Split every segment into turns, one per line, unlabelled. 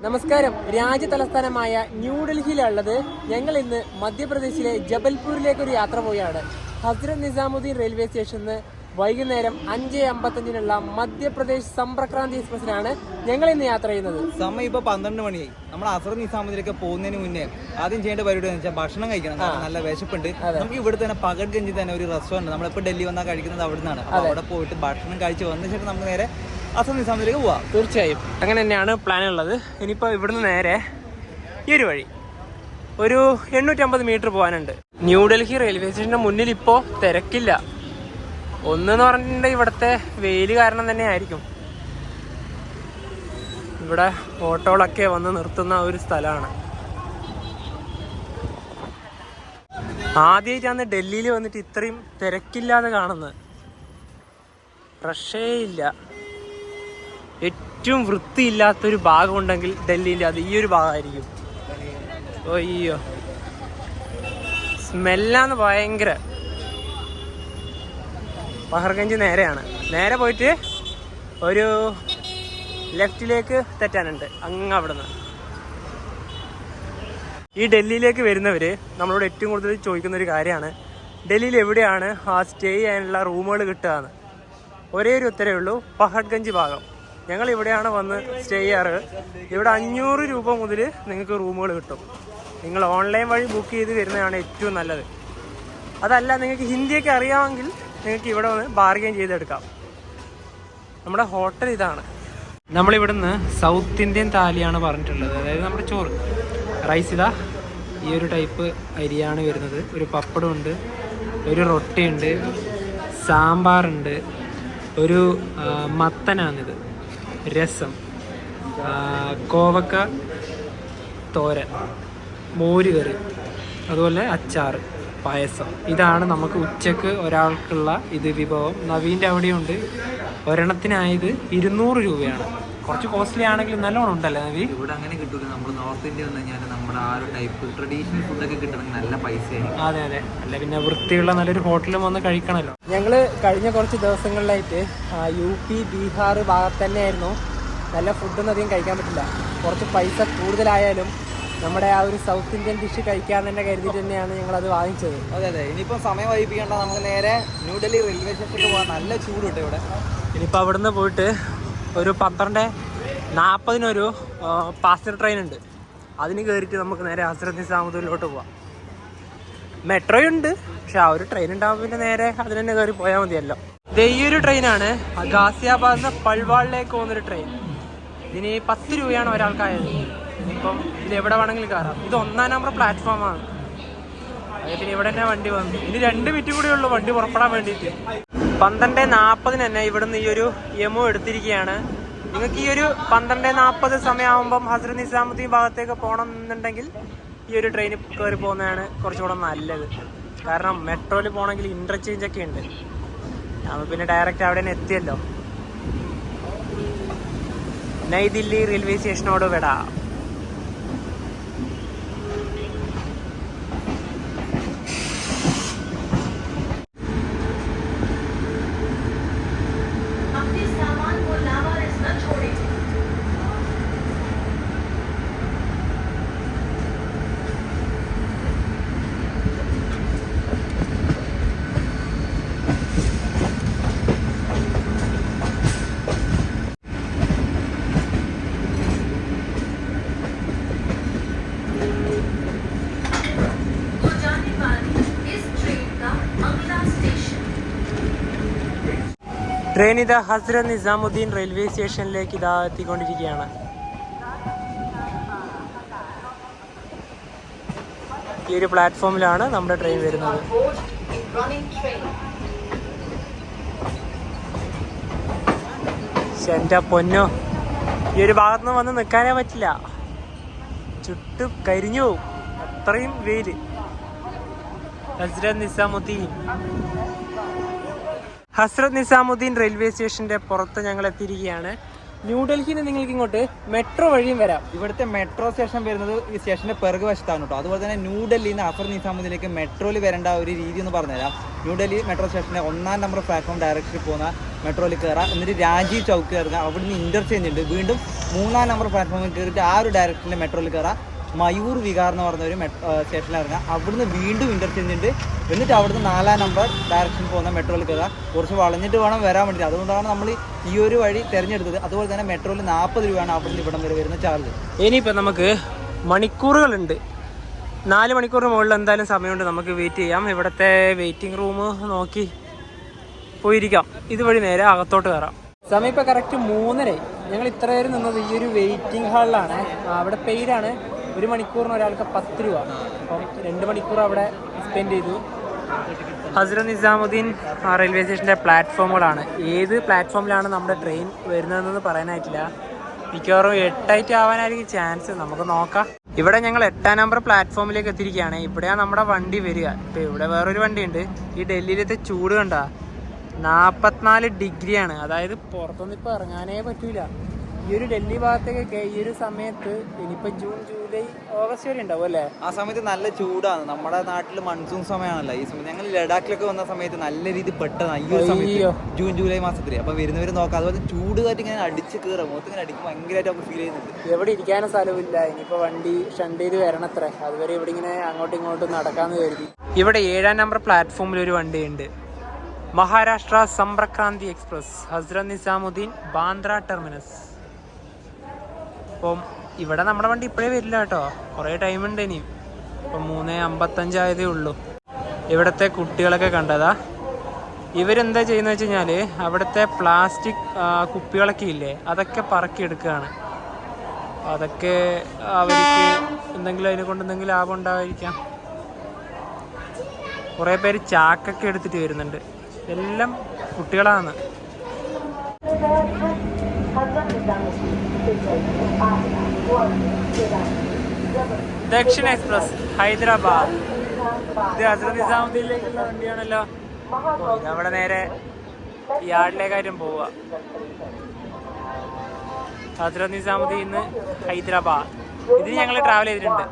നമസ്കാരം. രാജ്യ തലസ്ഥാനമായ ന്യൂഡൽഹിയിലുള്ളത്. ഞങ്ങൾ ഇന്ന് മധ്യപ്രദേശിലെ ജബൽപൂരിലേക്ക് ഒരു യാത്ര പോവുകയാണ്. ഹസ്രത്ത് നിസാമുദ്ദീൻ റെയിൽവേ സ്റ്റേഷനിൽ വൈകുന്നേരം 5:55 മധ്യപ്രദേശ് സമ്പർക്രാന്തി എക്സ്പ്രസിലാണ് ഞങ്ങൾ ഇന്ന് യാത്ര ചെയ്യുന്നത്.
സമയം ഇപ്പോൾ 12 മണിയായി. നമ്മൾ ഹസ്രത്ത് നിസാമുദ്ദീനിലേക്ക് പോകുന്നതിന് മുന്നേ ആദ്യം ചെയ്യേണ്ട പരിപാടി എന്ന് വെച്ചാൽ ഭക്ഷണം കഴിക്കണം. നല്ല വിശപ്പുണ്ട്. നമുക്ക് ഇവിടെ തന്നെ പകഡ്ഗഞ്ചിൽ തന്നെ ഒരു റെസ്റ്റോറൻറ്റ്, നമ്മളിപ്പോൾ ഡൽഹി വന്നാൽ കഴിക്കുന്നത് അവിടെ നിന്നാണ്. അവിടെ പോയിട്ട് ഭക്ഷണം കഴിച്ച് വന്ന ശേഷം നമുക്ക് നേരെ ഹസ്രത്ത് നിസാമുദ്ദീനിലേക്ക് പോവാം.
തീർച്ചയായും അങ്ങനെ തന്നെയാണ് പ്ലാൻ ഉള്ളത്. ഇനിയിപ്പോൾ ഇവിടുന്ന് നേരെ ഈ ഒരു വഴി ഒരു 850 മീറ്റർ പോകാനുണ്ട്. ന്യൂഡൽഹി റെയിൽവേ സ്റ്റേഷൻ്റെ മുന്നിൽ ഇപ്പോൾ തിരക്കില്ല. ഒന്നെന്ന് പറഞ്ഞിട്ടുണ്ടെങ്കിൽ ഇവിടുത്തെ വെയിൽ കാരണം തന്നെ ആയിരിക്കും. ഇവിടെ ഓട്ടോകളൊക്കെ വന്ന് നിർത്തുന്ന ഒരു സ്ഥലമാണ്. ആദ്യമായിട്ടാണ് ഡൽഹിയിൽ വന്നിട്ട് ഇത്രയും തിരക്കില്ലാതെ കാണുന്നത്. റഷേ ഇല്ല. ഏറ്റവും വൃത്തിയില്ലാത്തൊരു ഭാഗമുണ്ടെങ്കിൽ ഡൽഹിൻ്റെ അത് ഈ ഒരു ഭാഗമായിരിക്കും. അയ്യോ, സ്മെല്ലാന്ന് ഭയങ്കര. പഹർഗഞ്ച് നേരെയാണ്. നേരെ പോയിട്ട് ഒരു ലെഫ്റ്റിലേക്ക് തെറ്റാനുണ്ട് അങ്ങ് അവിടുന്ന്. ഈ ഡൽഹിയിലേക്ക് വരുന്നവർ നമ്മളോട് ഏറ്റവും കൂടുതൽ ചോദിക്കുന്നൊരു കാര്യമാണ്, ഡൽഹിയിൽ എവിടെയാണ് ആ സ്റ്റേ ചെയ്യാനുള്ള റൂമുകൾ കിട്ടുകയെന്ന്. ഒരേ ഒരു ഉത്തരവേ ഉള്ളൂ, പഹർഗഞ്ച് ഭാഗം. ഞങ്ങൾ ഇവിടെയാണ് വന്ന് സ്റ്റേ ചെയ്യാറ്. ഇവിടെ 500 രൂപ മുതൽ നിങ്ങൾക്ക് റൂമുകൾ കിട്ടും. നിങ്ങൾ ഓൺലൈൻ വഴി ബുക്ക് ചെയ്ത് വരുന്നതാണ് ഏറ്റവും നല്ലത്. അതല്ല, നിങ്ങൾക്ക് ഹിന്ദിയൊക്കെ അറിയാമെങ്കിൽ നിങ്ങൾക്ക് ഇവിടെ വന്ന് ബാർഗെയിൻ ചെയ്തെടുക്കാം. നമ്മുടെ ഹോട്ടൽ ഇതാണ്. നമ്മളിവിടുന്ന് സൗത്ത് ഇന്ത്യൻ താലിയാണ് പറഞ്ഞിട്ടുള്ളത്. അതായത് നമ്മുടെ ചോറ്, റൈസ് ഇതാ ഈ ഒരു ടൈപ്പ് അരിയാണ് വരുന്നത്. ഒരു പപ്പടമുണ്ട്, ഒരു റൊട്ടിയുണ്ട്, സാമ്പാറുണ്ട്, ഒരു മത്തനാണിത്, രസം, കോവക്ക തോരൻ, മോര് കറി, അതുപോലെ അച്ചാറ്, പായസം. ഇതാണ് നമുക്ക് ഉച്ചക്ക് ഒരാൾക്കുള്ള ഇത് വിഭവം. നവീൻ്റെ അവിടെയുണ്ട്. ഒരെണ്ണത്തിനായത് 200 രൂപയാണ്. കുറച്ച് കോസ്റ്റ്ലി ആണെങ്കിലും നല്ലോണം ഉണ്ടല്ലേ നവി?
ഇവിടെ അങ്ങനെ കിട്ടൂല. നമ്മൾ നോർത്ത് ഇന്ത്യ വന്നു കഴിഞ്ഞാൽ നമ്മുടെ ആ ഒരു ടൈപ്പ് ട്രഡീഷണൽ ഫുഡൊക്കെ കിട്ടണമെങ്കിൽ നല്ല പൈസയാണ്.
അതെ അതെ. അല്ല പിന്നെ വൃത്തിയുള്ള നല്ലൊരു ഹോട്ടലും വന്ന് കഴിക്കണമല്ലോ. ഞങ്ങൾ കഴിഞ്ഞ കുറച്ച് ദിവസങ്ങളിലായിട്ട് UP, ബീഹാർ ഭാഗത്ത് തന്നെയായിരുന്നു. നല്ല ഫുഡൊന്നും അധികം കഴിക്കാൻ പറ്റില്ല. കുറച്ച് പൈസ കൂടുതലായാലും നമ്മുടെ ആ ഒരു സൗത്ത് ഇന്ത്യൻ ഡിഷ് കഴിക്കാൻ തന്നെ കരുതിയിട്ട് തന്നെയാണ് ഞങ്ങളത് വാങ്ങിച്ചത്.
അതെ അതെ. ഇനിയിപ്പോൾ സമയം വൈകിപ്പിക്കേണ്ട, നമുക്ക് നേരെ ന്യൂഡൽഹി റെയിൽവേ സ്റ്റേഷനിൽ പോകാൻ. നല്ല ചൂട് കിട്ടും ഇവിടെ.
ഇനിയിപ്പോൾ അവിടുന്ന് പോയിട്ട് ഒരു 12:40 പാസഞ്ചർ ട്രെയിൻ ഉണ്ട്. അതിന് കയറിയിട്ട് നമുക്ക് നേരെ ഹസ്രത്ത് നിസാമുദ്ദീനിലോട്ട് പോവാം. മെട്രോയുണ്ട്, പക്ഷെ ആ ഒരു ട്രെയിൻ ഉണ്ടാകുമ്പോൾ പിന്നെ നേരെ അതിന് തന്നെ കയറി പോയാൽ മതിയല്ലോ. ഈ ഒരു ട്രെയിനാണ് ഗാസിയാബാദിൽ നിന്ന് പൾവാളിലേക്ക് പോകുന്നൊരു ട്രെയിൻ. ഇതിന് 10 രൂപയാണ് ഒരാൾക്കായത്. ഇനിയിപ്പം ഇത് എവിടെ വേണമെങ്കിലും കയറാം. ഇത് 1-ാം നമ്പർ പ്ലാറ്റ്ഫോമാണ്. പിന്നെ ഇവിടെ തന്നെ വണ്ടി വന്നു. ഇനി 2 മിനിറ്റ് കൂടെ ഉള്ളൂ വണ്ടി പുറപ്പെടാൻ വേണ്ടിയിട്ട്. 12:40 തന്നെ ഇവിടുന്ന് ഈ ഒരു യമു എടുത്തിരിക്കുകയാണ്. നിങ്ങൾക്ക് ഈ ഒരു 12:40 സമയമാകുമ്പം ഹസ്രത്ത് നിസാമുദ്ദീൻ ഭാഗത്തേക്ക് പോകണം എന്നുണ്ടെങ്കിൽ ഈ ഒരു ട്രെയിനിൽ കയറി പോകുന്നതാണ് കുറച്ചുകൂടെ നല്ലത്. കാരണം മെട്രോയിൽ പോകണമെങ്കിൽ ഇൻ്റർചേഞ്ച് ഒക്കെ ഉണ്ട്. അപ്പോൾ പിന്നെ ഡയറക്റ്റ് അവിടെ തന്നെ എത്തിയല്ലോ. നൈ ദില്ലി റെയിൽവേ സ്റ്റേഷനോട് വിടാം. ട്രെയിൻ ഇതാ ഹസ്രത്ത് നിസാമുദ്ദീൻ റെയിൽവേ സ്റ്റേഷനിലേക്ക് ഇതാ എത്തിക്കൊണ്ടിരിക്കുകയാണ്. ഈ ഒരു പ്ലാറ്റ്ഫോമിലാണ് നമ്മുടെ ട്രെയിൻ വരുന്നത്. എൻ്റെ പൊന്നോ, ഈ ഒരു ഭാഗത്തുനിന്ന് വന്ന് നിൽക്കാനേ പറ്റില്ല. ചുട്ട് കരിഞ്ഞു പോവും, അത്രയും വെയിൽ. ഹസ്രത്ത് നിസാമുദ്ദീൻ റെയിൽവേ സ്റ്റേഷൻ്റെ പുറത്ത് ഞങ്ങൾ എത്തിയിരിക്കുകയാണ്. ന്യൂഡൽഹിയിൽ നിന്ന് നിങ്ങൾക്ക് ഇങ്ങോട്ട് മെട്രോ വഴിയും വരാം.
ഇവിടുത്തെ മെട്രോ സ്റ്റേഷൻ വരുന്നത് ഈ സ്റ്റേഷന്റെ പിറകു വശത്താണ് കേട്ടോ. അതുപോലെ തന്നെ ന്യൂഡൽഹിയിൽ നിന്ന് അസർ നിസാമുദ്ദീനിലേക്ക് മെട്രോയിൽ വരേണ്ട ഒരു രീതി എന്ന് പറഞ്ഞുതരാം. ന്യൂഡൽഹി മെട്രോ സ്റ്റേഷന്റെ 1-ാം നമ്പർ പ്ലാറ്റ്ഫോം ഡയറക്ഷനിൽ പോകുന്ന മെട്രോയിൽ കയറാം. എന്നിട്ട് രാജീവ് ചൗക്ക് കയറുക. അവിടുന്ന് ഇന്റർചേഞ്ച് ഉണ്ട്. വീണ്ടും 3-ാം നമ്പർ പ്ലാറ്റ്ഫോമിൽ കയറിയിട്ട് ആ ഒരു ഡയറക്ഷനിലെ മെട്രോയിൽ കയറാം. മയൂർ വിഹാർ എന്ന് പറഞ്ഞ ഒരു സ്റ്റേഷനിൽ ഇറങ്ങാം. അവിടുന്ന് വീണ്ടും ഇന്റർചേഞ്ച് ഉണ്ട്. എന്നിട്ട് അവിടുന്ന് 4-ാം നമ്പർ ഡയറക്ഷനിൽ പോകുന്ന മെട്രോയിൽ കയറാം. കുറച്ച് വളഞ്ഞിട്ട് വേണം വരാൻ വേണ്ടിയിട്ട്. അതുകൊണ്ടാണ് നമ്മൾ ഈ ഒരു വഴി തിരഞ്ഞെടുത്തത്. അതുപോലെ തന്നെ മെട്രോയിൽ 40 രൂപയാണ് അവിടുന്ന് ഇവിടം വരെ വരുന്ന ചാർജ്.
ഇനിയിപ്പോൾ നമുക്ക് മണിക്കൂറുകളുണ്ട്. 4 മണിക്കൂറിന് മുകളിൽ എന്തായാലും സമയമുണ്ട്. നമുക്ക് വെയിറ്റ് ചെയ്യാം. ഇവിടുത്തെ വെയിറ്റിംഗ് റൂം നോക്കി പോയിരിക്കാം. ഇതുവഴി നേരെ അകത്തോട്ട് കയറാം. സമയം ഇപ്പോൾ കറക്റ്റ് 3:30. ഞങ്ങൾ ഇത്ര നേരം നിന്നത് ഈ ഒരു വെയിറ്റിംഗ് ഹാളിലാണ്. അവിടെ പെയ്ഡാണ്. 1 മണിക്കൂറിന് ഒരാൾക്ക് 10 രൂപ. അപ്പം 2 മണിക്കൂർ അവിടെ സ്പെൻഡ് ചെയ്തു. ഹസ്രത്ത് നിസാമുദ്ദീൻ റെയിൽവേ സ്റ്റേഷൻ്റെ പ്ലാറ്റ്ഫോമുകളാണ്. ഏത് പ്ലാറ്റ്ഫോമിലാണ് നമ്മുടെ ട്രെയിൻ വരുന്നതെന്ന് പറയാനായിട്ടില്ല. മിക്കവാറും 8 ആവാനായിരിക്കും ചാൻസ്. നമുക്ക് നോക്കാം. ഇവിടെ ഞങ്ങൾ 8-ാം നമ്പർ പ്ലാറ്റ്ഫോമിലേക്ക് എത്തിയിരിക്കുകയാണ്. ഇവിടെയാണ് നമ്മുടെ വണ്ടി വരിക. ഇപ്പോൾ ഇവിടെ വേറൊരു വണ്ടിയുണ്ട്. ഈ ഡൽഹിയിലത്തെ ചൂട് കണ്ട 44 ഡിഗ്രിയാണ്. അതായത് പുറത്തൊന്നും ഇപ്പോൾ ഇറങ്ങാനേ പറ്റൂല. ഈ ഒരു ഡൽഹി ഭാഗത്തേക്കൊക്കെ ഈ ഒരു സമയത്ത് ഇനിയിപ്പോൾ ജൂൺ, ജൂലൈ, ഓഗസ്റ്റ് വരെ ഉണ്ടാവും അല്ലേ?
ആ സമയത്ത് നല്ല ചൂടാണ്. നമ്മുടെ നാട്ടിൽ മൺസൂൺ സമയമാണല്ലോ ഈ സമയത്ത്. ഞങ്ങൾ ലഡാക്കിലൊക്കെ വന്ന സമയത്ത് നല്ല രീതിയിൽ പെട്ടെന്ന് ഈ ഒരു സമയത്ത് ജൂൺ, ജൂലൈ മാസത്തിൽ. അപ്പോൾ വരുന്നവർ നോക്കാം. അതുപോലെ ചൂട് കാറ്റ് ഇങ്ങനെ അടിച്ച് കയറും. മുഖത്ത് ഇങ്ങനെ അടിക്കുമ്പോൾ ഭയങ്കരമായിട്ട് നമുക്ക് ഫീൽ ചെയ്യുന്നുണ്ട്.
എവിടെ ഇരിക്കാനും സ്ഥലമില്ല. ഇനിയിപ്പോൾ വണ്ടി ഷണ്ട് ചെയ്ത് വരണത്ര. അതുവരെ ഇവിടെ ഇങ്ങനെ അങ്ങോട്ടും ഇങ്ങോട്ടും നടക്കാമെന്ന് കരുതി. ഇവിടെ 7-ാം നമ്പർ പ്ലാറ്റ്ഫോമിൽ ഒരു വണ്ടിയുണ്ട്. Maharashtra Sampark Kranti express, Hazrat Nizamuddin, Bandra terminus. അപ്പം ഇവിടെ നമ്മുടെ വണ്ടി ഇപ്പോഴേ വരില്ല കേട്ടോ. കുറേ ടൈമുണ്ട് ഇനിയും. ഇപ്പം 3:55 ആയതേ ഉള്ളൂ. ഇവിടുത്തെ കുട്ടികളൊക്കെ കണ്ടതാ. ഇവരെന്താ ചെയ്യുന്നത് വെച്ച് കഴിഞ്ഞാൽ അവിടുത്തെ പ്ലാസ്റ്റിക് കുപ്പികളൊക്കെ ഇല്ലേ, അതൊക്കെ പറക്കിയെടുക്കുകയാണ്. അതൊക്കെ അവർക്ക് എന്തെങ്കിലും അതിനെ കൊണ്ട് എന്തെങ്കിലും ലാഭം ഉണ്ടാവാതിരിക്കാം. കുറേ പേര് ചാക്കൊക്കെ എടുത്തിട്ട് വരുന്നുണ്ട്. എല്ലാം കുട്ടികളാണ്. ദക്ഷിണ എക്സ്പ്രസ് ഹൈദരാബാദ്. ഇത് ഹസ്രത്ത് നിസാമുദ്ദീനിലേക്കുള്ള വണ്ടിയാണല്ലോ. അവിടെ നേരെ യാർഡിലേക്കാരും പോവുക. ഹസ്രത്ത് നിസാമുദ്ദീന്ന് ഹൈദരാബാദ്. ഇതിന് ഞങ്ങൾ ട്രാവൽ ചെയ്തിട്ടുണ്ട്.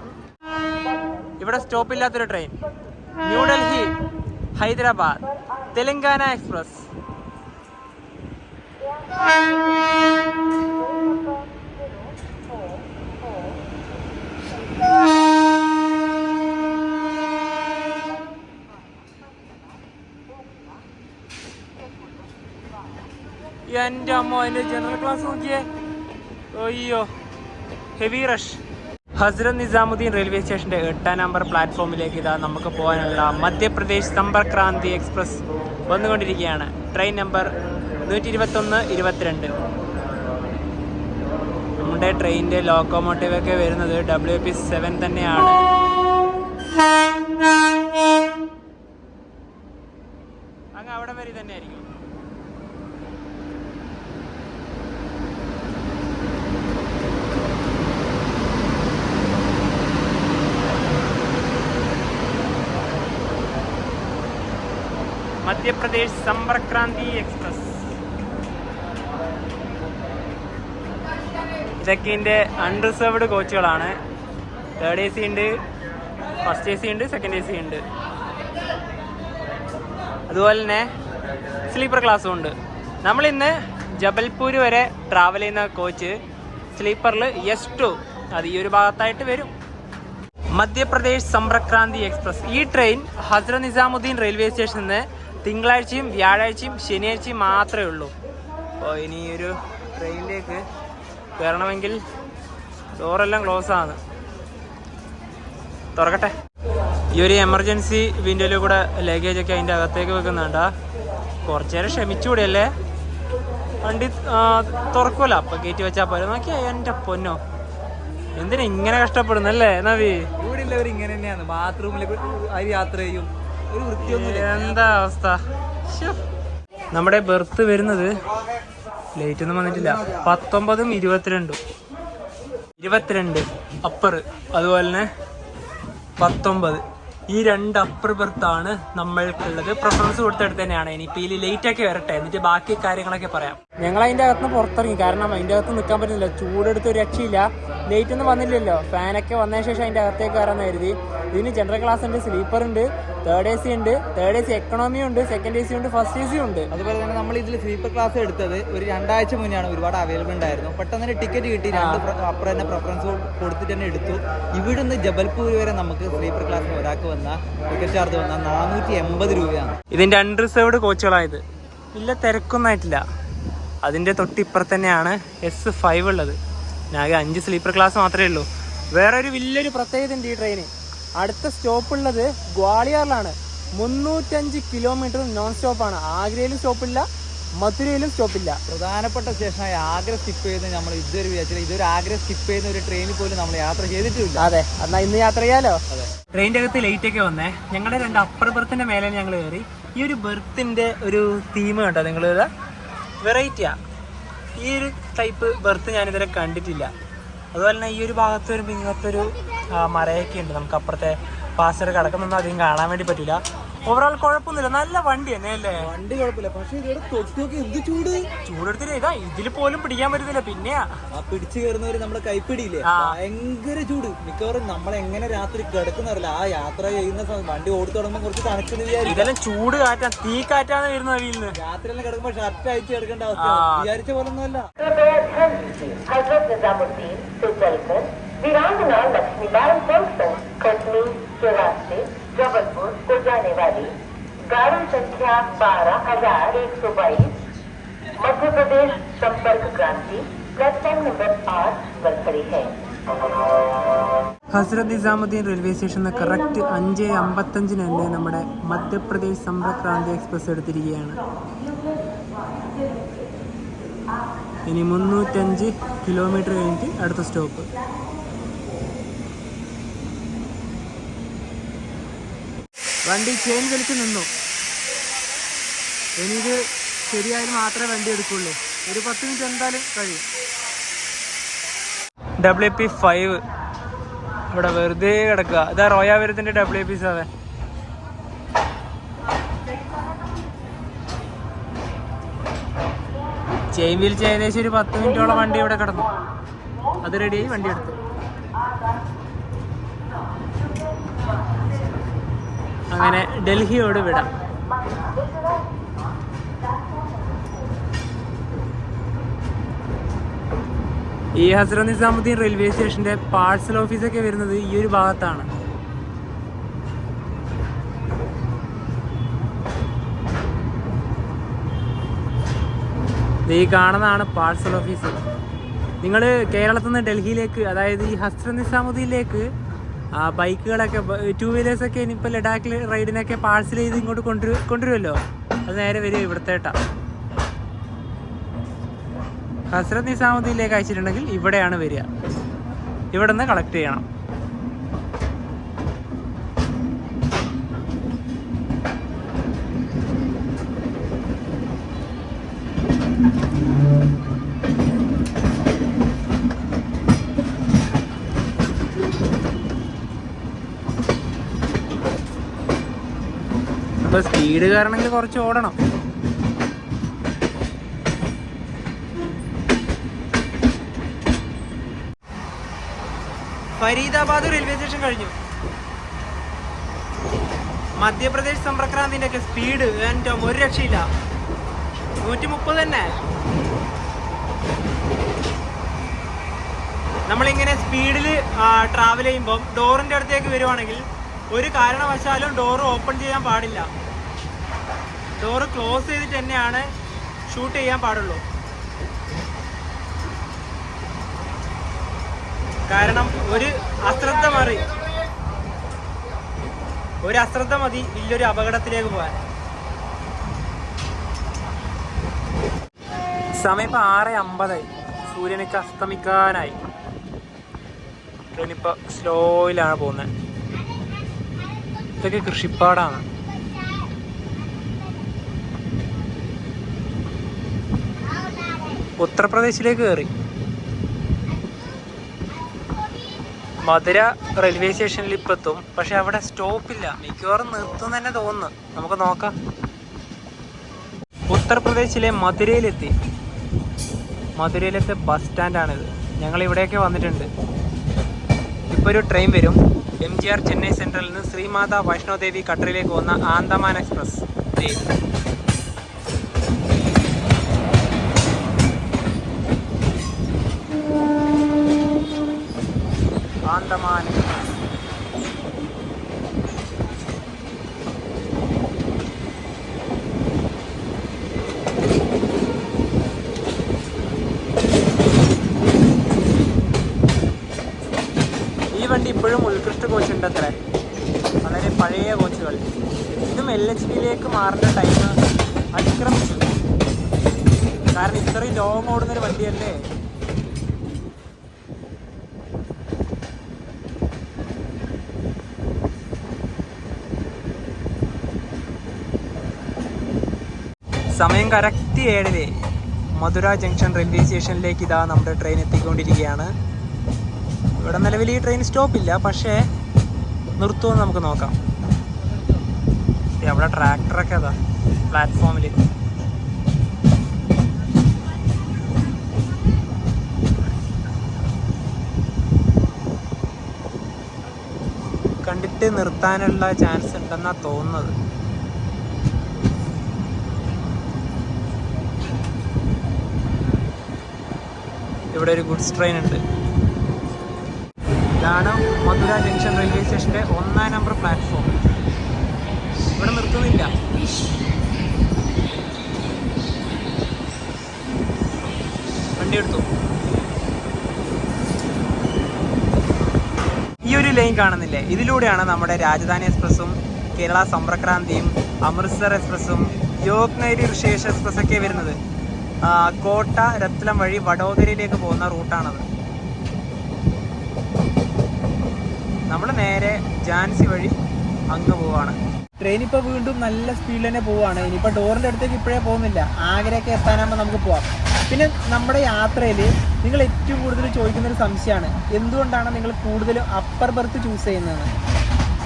ഇവിടെ സ്റ്റോപ്പ് ഇല്ലാത്തൊരു ട്രെയിൻ, ന്യൂഡൽഹി ഹൈദരാബാദ് തെലങ്കാന എക്സ്പ്രസ്. എൻ്റെ അമ്മ, അതിൻ്റെ ജനറൽ ക്ലാസ് നോക്കിയേ. അയ്യോ, heavy rush. Hazrat Nizamuddin railway സ്റ്റേഷൻ്റെ 8-ാം നമ്പർ പ്ലാറ്റ്ഫോമിലേക്ക് ഇതാ നമുക്ക് പോകാനുള്ള മധ്യപ്രദേശ് സമ്പർക്രാന്തി എക്സ്പ്രസ് വന്നുകൊണ്ടിരിക്കുകയാണ്. Train number 121-22. നമ്മുടെ ട്രെയിനിൻ്റെ ലോക്കോമോട്ടീവ് ഒക്കെ വരുന്നത് WP7 തന്നെയാണ്. അങ്ങ് അവിടെ വരെ തന്നെ ആയിരിക്കും. മധ്യപ്രദേശ് സമ്പർക്രാന്തി എക്സ്പ്രസ്. ഇതൊക്കെ ഇതിൻ്റെ അൺറിസർവ്ഡ് കോച്ചുകളാണ്. 3rd AC ഉണ്ട്, ഫസ്റ്റ് AC ഉണ്ട്, സെക്കൻഡ് AC ഉണ്ട്. അതുപോലെ തന്നെ സ്ലീപ്പർ ക്ലാസ്സും ഉണ്ട്. നമ്മളിന്ന് ജബൽപൂർ വരെ ട്രാവൽ ചെയ്യുന്ന കോച്ച് സ്ലീപ്പറിൽ S2, അത് ഈ ഒരു ഭാഗത്തായിട്ട് വരും. മധ്യപ്രദേശ് സമ്പർക്രാന്തി എക്സ്പ്രസ്. ഈ ട്രെയിൻ ഹസ്രത്ത് നിസാമുദ്ദീൻ റെയിൽവേ സ്റ്റേഷനിൽ നിന്ന് തിങ്കളാഴ്ചയും വ്യാഴാഴ്ചയും ശനിയാഴ്ചയും മാത്രമേ ഉള്ളൂ. അപ്പോൾ ഇനി ഒരു ട്രെയിനിലേക്ക് കയറണമെങ്കിൽ ഡോറെല്ലാം ക്ലോസ് ആണ്. തുറക്കട്ടെ. ഈ ഒരു എമർജൻസി വിൻഡോയിൽ കൂടെ ലഗേജൊക്കെ അതിൻ്റെ അകത്തേക്ക് വെക്കുന്നുണ്ടാ. കുറച്ച് നേരം ക്ഷമിച്ചുകൂടിയല്ലേ, വണ്ടി തുറക്കുമല്ലോ, അപ്പം കയറ്റി വെച്ചാൽ പോരെ. നോക്കിയാ എൻ്റെ പൊന്നോ, എന്തിനാ ഇങ്ങനെ കഷ്ടപ്പെടുന്നല്ലേ നവി?
ഇവിടെ ഉള്ളവർ ഇങ്ങനെ തന്നെയാണ്. ബാത്റൂമിലേക്ക് യാത്ര ചെയ്യും, ഒരു വൃത്തിയൊന്നും.
എന്താ അവസ്ഥ? നമ്മുടെ ബെർത്ത് വരുന്നത് ലേറ്റ് ഒന്നും വന്നിട്ടില്ല. 19ഉം 22 അപ്പർ, അതുപോലെ തന്നെ 19. ഈ 2 അപ്പർ ബെർത്താണ് നമ്മൾക്കുള്ളത്. പ്രിഫറൻസ് കൊടുത്തെടുത്ത് തന്നെയാണ്. ഇനിയിപ്പോൾ ഇതിൽ ലേറ്റ് ആക്കി വരട്ടെ, എന്നിട്ട് ബാക്കി കാര്യങ്ങളൊക്കെ പറയാം. ഞങ്ങൾ അതിൻ്റെ അകത്ത് നിന്ന് പുറത്തിറങ്ങി. കാരണം അതിൻ്റെ അകത്ത് നിൽക്കാൻ പറ്റുന്നില്ല, ചൂടെടുത്ത് ഒരു രക്ഷയില്ല. ലേറ്റ് ഒന്നും വന്നില്ലല്ലോ, ഫാനൊക്കെ വന്നതിന് ശേഷം അതിൻ്റെ അകത്തേക്ക് കയറാമെന്ന് കരുതി. ഇതിന് ജനറൽ ക്ലാസ് ഉണ്ട്, സ്ലീപ്പർ ഉണ്ട്, തേർഡ് AC ഉണ്ട്, തേർഡ് AC എക്കണോമി ഉണ്ട്, സെക്കൻഡ് AC ഉണ്ട്, ഫസ്റ്റ് AC ഉണ്ട്.
അതുപോലെ തന്നെ നമ്മൾ ഇതിൽ സ്ലീപ്പർ ക്ലാസ് എടുത്തത് ഒരു 2 ആഴ്ച മുന്നെയാണ്. ഒരുപാട് അവൈലബിൾ ഉണ്ടായിരുന്നു. പെട്ടെന്ന് തന്നെ ടിക്കറ്റ് കിട്ടി, അപ്പുറം തന്നെ പ്രിഫറൻസ് കൊടുത്തിട്ട് തന്നെ എടുത്തു. ഇവിടുന്ന് ജബൽപൂർ വരെ നമുക്ക് സ്ലീപ്പർ ക്ലാസ്സിന് ഒരാൾക്ക് വന്ന ടിക്കറ്റ് ചാർജ് വന്നാൽ 480 രൂപയാണ്.
ഇതിൻ്റെ അൺറിസർവ്ഡ് കോച്ചുകളായത്. ഇല്ല, തിരക്കൊന്നും ആയിട്ടില്ല. അതിൻ്റെ തൊട്ടിപ്പുറത്ത് തന്നെയാണ് S5 ഉള്ളത്. ആകെ 5 സ്ലീപ്പർ ക്ലാസ് മാത്രമേ ഉള്ളൂ. വേറെ ഒരു വലിയൊരു പ്രത്യേകത ഉണ്ട് ഈ ട്രെയിന്. അടുത്ത സ്റ്റോപ്പ് ഉള്ളത് ഗ്വാളിയറിലാണ്. 305 കിലോമീറ്റർ നോൺ സ്റ്റോപ്പാണ്. ആഗ്രയിലും സ്റ്റോപ്പില്ല, മധുരയിലും സ്റ്റോപ്പില്ല.
പ്രധാനപ്പെട്ട സ്റ്റേഷനായ ആഗ്ര സ്കിപ്പ് ചെയ്യുന്നത് നമ്മൾ ഇതുവരെ വിചാരിച്ചില്ല. ഇതൊരു ആഗ്ര സ്കിപ്പ് ചെയ്യുന്ന ഒരു ട്രെയിനിൽ പോലും നമ്മൾ യാത്ര ചെയ്തിട്ടില്ല.
അതെ, എന്നാൽ ഇന്ന് യാത്ര ചെയ്യാലോ. ട്രെയിനിൻ്റെ അകത്ത് ലേറ്റ് ഒക്കെ വന്നേ. ഞങ്ങളുടെ 2 അപ്പർ ബെർത്തിൻ്റെ മേലെ ഞങ്ങൾ കയറി. ഈ ഒരു ബെർത്തിൻ്റെ ഒരു തീം കണ്ടോ നിങ്ങൾ? വെറൈറ്റിയാ. ഈ ഒരു ടൈപ്പ് ബെർത്ത് ഞാനിതുവരെ കണ്ടിട്ടില്ല. അതുപോലെ തന്നെ ഈ ഒരു ഭാഗത്ത് വരുമ്പോൾ ഇങ്ങനത്തെ ഒരു മറയൊക്കെ ഉണ്ട്. നമുക്ക് അപ്പുറത്തെ പാസഞ്ചർ കിടക്കുന്നൊന്നും അധികം കാണാൻ വേണ്ടി പറ്റില്ല. ഓവറോൾ കുഴപ്പമൊന്നുമില്ല, നല്ല വണ്ടി തന്നെ അല്ലേ?
വണ്ടി കുഴപ്പമില്ല, പക്ഷേ ഇവിടെ തൊട്ടൊക്കെ എന്ത്
ചൂടെടുത്തില്ല. ഇതാ ഇതിൽ പോലും പിടിക്കാൻ പറ്റുന്നില്ല. പിന്നെയാ
ആ പിടിച്ചു കയറുന്നവര് നമ്മളെ കൈപ്പിടിയില്ലേ, ഭയങ്കര ചൂട്. മിക്കവാറും നമ്മളെങ്ങനെ രാത്രി കിടക്കുന്നറിയില്ല. ആ യാത്ര ചെയ്യുന്ന വണ്ടി ഓടി തുടങ്ങുമ്പോൾ കുറച്ച് തണുച്ചെന്ന് വിചാരിക്കും.
ഇതെല്ലാം ചൂട് കാറ്റാ, തീ കാറ്റാണ് വരുന്നത് വഴിയിൽ നിന്ന്.
രാത്രിയെല്ലാം കിടക്കുമ്പോൾ ഷർട്ട് അയച്ചു കിടക്കേണ്ട അവസ്ഥ. വിചാരിച്ച പോലെ ഒന്നുമല്ല.
वीरांगना लक्ष्मीबाई जंक्शन कटनी के रास्ते जबलपुर को जाने वाली गाड़ी संख्या 12,122 मध्य प्रदेश संपर्क क्रांति प्लेटफॉर्म नंबर 8 पर खड़ी है.
ഹസ്രത്ത് നിസാമുദ്ദീൻ റെയിൽവേ സ്റ്റേഷനിൽ കറക്റ്റ് 5:55 നമ്മുടെ മധ്യപ്രദേശ് സമ്പർക്ക് ക്രാന്തി എക്സ്പ്രസ് എടുത്തിരിക്കുകയാണ്. ഇനി 305 കിലോമീറ്റർ കഴിഞ്ഞിട്ട് അടുത്ത സ്റ്റോപ്പ്. വണ്ടി ചെയിൻ വലിച്ച് നിന്നു. എനിക്ക് ശരിയായാലും മാത്രമേ വണ്ടി എടുക്കുള്ളൂ. ഒരു 10 മിനിറ്റ് എന്തായാലും കഴിയും. WP5 ഇവിടെ വെറുതെ കിടക്കുക. ഇതാ റോയാപുരത്തിൻ്റെ WP7. ചെയിൻ വലിച്ച് ഏകദേശം ഒരു 10 മിനിറ്റോളം വണ്ടി ഇവിടെ കിടന്നു. അത് റെഡിയായി, വണ്ടി എടുത്തു. അങ്ങനെ ഡൽഹിയോട് വിടാം. ഈ ഹസ്രത്ത് നിസാമുദ്ദീൻ റെയിൽവേ സ്റ്റേഷന്റെ പാഴ്സൽ ഓഫീസൊക്കെ വരുന്നത് ഈ ഒരു ഭാഗത്താണ്. ഈ കാണുന്നതാണ് പാഴ്സൽ ഓഫീസ്. നിങ്ങൾ കേരളത്തിൽ നിന്ന് ഡൽഹിയിലേക്ക്, അതായത് ഈ ഹസ്രത്ത് നിസാമുദ്ദീനിലേക്ക് ബൈക്കുകളൊക്കെ, 2 വീലേഴ്സൊക്കെ ഇനിയിപ്പോൾ ലഡാക്കിൽ റൈഡിനൊക്കെ പാഴ്സൽ ചെയ്ത് ഇങ്ങോട്ട് കൊണ്ടുവരുമല്ലോ, അത് നേരെ വരിക ഇവിടത്തേട്ടാ. ഹസ്രത്ത് നിസാമുദ്ദീനിലേക്ക് അയച്ചിട്ടുണ്ടെങ്കിൽ ഇവിടെയാണ് വരിക. ഇവിടെ നിന്ന് കളക്ട് ചെയ്യണം. അപ്പോൾ സ്പീഡ് കാരണമെങ്കിൽ കുറച്ച് ഓടണം. ഫരീദാബാദ് റെയിൽവേ സ്റ്റേഷൻ കഴിഞ്ഞു. മധ്യപ്രദേശ് സമ്പർക്ക് ക്രാന്തിൻ്റെ ഒക്കെ സ്പീഡ് എൻ്റെ ഒരു രക്ഷയില്ല. 130 തന്നെ. നമ്മളിങ്ങനെ സ്പീഡിൽ ട്രാവൽ ചെയ്യുമ്പം ഡോറിൻ്റെ അടുത്തേക്ക് വരുവാണെങ്കിൽ ഒരു കാരണവശാലും ഡോറ് ഓപ്പൺ ചെയ്യാൻ പാടില്ല. ഡോറ് ക്ലോസ് ചെയ്തിട്ട് തന്നെയാണ് ഷൂട്ട് ചെയ്യാൻ പാടുള്ളൂ. കാരണം ഒരു അശ്രദ്ധ മതി വലിയൊരു അപകടത്തിലേക്ക് പോകാൻ. സമയം ഇപ്പോൾ 6:50. സൂര്യനൊക്കെ അസ്തമിക്കാനായി. ട്രെയിനിപ്പോൾ സ്ലോയിലാണ് പോകുന്നത്. ഇതൊക്കെ കൃഷിപ്പാടാണ്. ഉത്തർപ്രദേശിലേക്ക് കയറി. മധുര റെയിൽവേ സ്റ്റേഷനിൽ ഇപ്പം എത്തും. പക്ഷെ അവിടെ സ്റ്റോപ്പില്ല. മിക്കവാറും നിർത്തും തന്നെ തോന്നുന്നു. നമുക്ക് നോക്കാം. ഉത്തർപ്രദേശിലെ മധുരയിലെത്തി. മധുരയിലത്തെ ബസ് സ്റ്റാൻഡാണിത്. ഞങ്ങൾ ഇവിടെയൊക്കെ വന്നിട്ടുണ്ട്. ഇപ്പോൾ ഒരു ട്രെയിൻ വരും. MGR ചെന്നൈ സെൻട്രലിൽ നിന്ന് ശ്രീമാതാ വൈഷ്ണോദേവി കട്ടറിലേക്ക് പോകുന്ന ആന്തമാൻ എക്സ്പ്രസ്. ആന്തമാൻ എക്സ്പ്രസ്. ഈ വണ്ടി ഇപ്പോഴും ഉത്കൃഷ്ട കോച്ച് ഉണ്ട് അത്ര, വളരെ പഴയ കോച്ചുകൾ. ഇതും LHDയിലേക്ക് മാറേണ്ട ടൈം അതിക്രമിച്ചു. കാരണം ഇത്രയും ലോങ് ഓടുന്നൊരു വണ്ടിയല്ലേ. സമയം കറക്റ്റ് 7 മധുര ജംഗ്ഷൻ റെയിൽവേ സ്റ്റേഷനിലേക്ക് ഇതാ നമ്മുടെ ട്രെയിൻ എത്തിക്കൊണ്ടിരിക്കുകയാണ്. ഇവിടെ നിലവിൽ ഈ ട്രെയിൻ സ്റ്റോപ്പില്ല, പക്ഷേ നിർത്തുമെന്ന് നമുക്ക് നോക്കാം. അവിടെ ട്രാക്ടറൊക്കെ അതാ പ്ലാറ്റ്ഫോമിൽ. കണ്ടിട്ട് നിർത്താനുള്ള ചാൻസ് ഉണ്ടെന്നാണ് തോന്നുന്നത്. ഇവിടെ ഒരു ഗുഡ്സ് ട്രെയിൻ ഉണ്ട്. ഇതാണ് മധുര ജംഗ്ഷൻ റെയിൽവേ സ്റ്റേഷൻ്റെ 1ാം നമ്പർ പ്ലാറ്റ്ഫോം. ഇവിടെ നിർത്തുന്നില്ല. വണ്ടി എടുത്തു. ഈ ഒരു ലൈൻ കാണുന്നില്ലേ, ഇതിലൂടെയാണ് നമ്മുടെ രാജധാനി എക്സ്പ്രസ്സും കേരള സമ്പർക്രാന്തിയും അമൃത്സർ എക്സ്പ്രസ്സും യോഗ്നേരി ഋഷികേശ് എക്സ്പ്രസ്സൊക്കെ വരുന്നത്. കോട്ട രത്ലം വഴി വഡോദരയിലേക്ക് പോകുന്ന റൂട്ടാണത്. നമ്മൾ നേരെ ഝാൻസി വഴി അങ്ങ് പോവാണ്.
ട്രെയിൻ ഇപ്പോൾ വീണ്ടും നല്ല സ്പീഡിൽ തന്നെ പോവുകയാണ്. ഇനിയിപ്പോൾ ഡോറിൻ്റെ അടുത്തേക്ക് ഇപ്പോഴേ പോകുന്നില്ല. ആഗ്രയൊക്കെ എത്താനാകുമ്പോൾ നമുക്ക് പോവാം. പിന്നെ നമ്മുടെ യാത്രയിൽ നിങ്ങൾ ഏറ്റവും കൂടുതൽ ചോദിക്കുന്നൊരു സംശയമാണ്, എന്തുകൊണ്ടാണ് നിങ്ങൾ കൂടുതലും അപ്പർ ബർത്ത് ചൂസ് ചെയ്യുന്നതെന്ന്.